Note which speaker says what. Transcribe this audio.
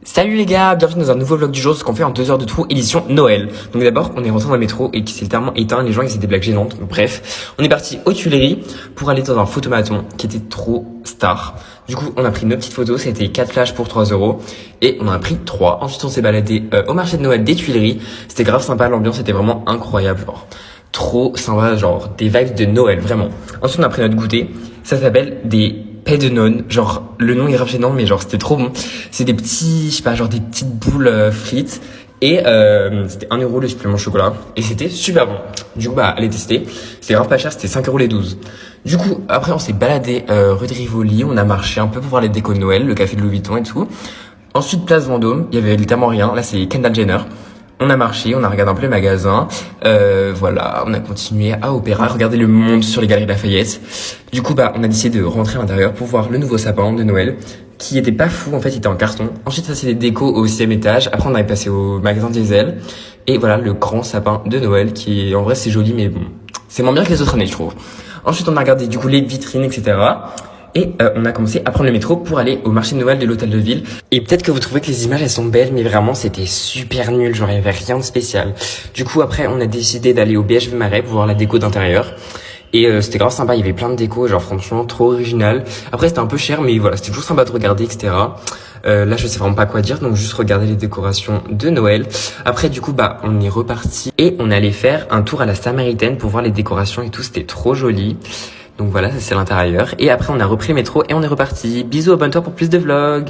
Speaker 1: Salut les gars, bienvenue dans un nouveau vlog du jour, ce qu'on fait en 2 heures de trou, édition Noël. Donc d'abord, on est rentré dans le métro et qui s'est littéralement éteint, les gens ils faisaient des blagues gênantes. Donc, bref, on est parti aux Tuileries pour aller dans un photomaton qui était trop star. Du coup, on a pris nos petites photos, c'était 4 flashs pour 3 euros et on en a pris 3. Ensuite, on s'est baladé au marché de Noël des Tuileries. C'était grave sympa, l'ambiance était vraiment incroyable, genre trop sympa, genre des vibes de Noël, vraiment. Ensuite, on a pris notre goûter, ça s'appelle des paix de nonne, genre le nom est grave gênant mais genre c'était trop bon. C'est des petits, je sais pas, genre des petites boules frites et c'était 1 euro le supplément chocolat et c'était super bon. Du coup allez tester, c'était grave pas cher, c'était 5 euros les 12. Du coup après on s'est baladé rue de Rivoli, on a marché un peu pour voir les décos de Noël, le café de Louis Vuitton et tout. Ensuite place Vendôme, il y avait littéralement rien, là c'est Kendall Jenner. On a marché, on a regardé un peu les magasins, voilà, on a continué à Opéra, regarder le monde sur les galeries Lafayette. Du coup, on a décidé de rentrer à l'intérieur pour voir le nouveau sapin de Noël, qui était pas fou, en fait, il était en carton. Ensuite, ça c'est des décos au 6e étage. Après, on avait passé au magasin Diesel. Et voilà, le grand sapin de Noël, qui en vrai c'est joli, mais bon, c'est moins bien que les autres années, je trouve. Ensuite, on a regardé du coup les vitrines, etc. Et on a commencé à prendre le métro pour aller au marché de Noël de l'hôtel de ville. Et peut-être que vous trouvez que les images elles sont belles, mais vraiment c'était super nul, genre il y avait rien de spécial. Du coup après on a décidé d'aller au BHV Marais pour voir la déco d'intérieur. Et c'était grave sympa, il y avait plein de déco, genre franchement trop original. Après c'était un peu cher, mais voilà, c'était toujours sympa de regarder, etc. Là je sais vraiment pas quoi dire, donc juste regarder les décorations de Noël. Après du coup on est reparti et on allait faire un tour à la Samaritaine pour voir les décorations et tout, c'était trop joli. Donc voilà, ça c'est l'intérieur. Et après on a repris le métro et on est reparti. Bisous, abonne-toi pour plus de vlogs.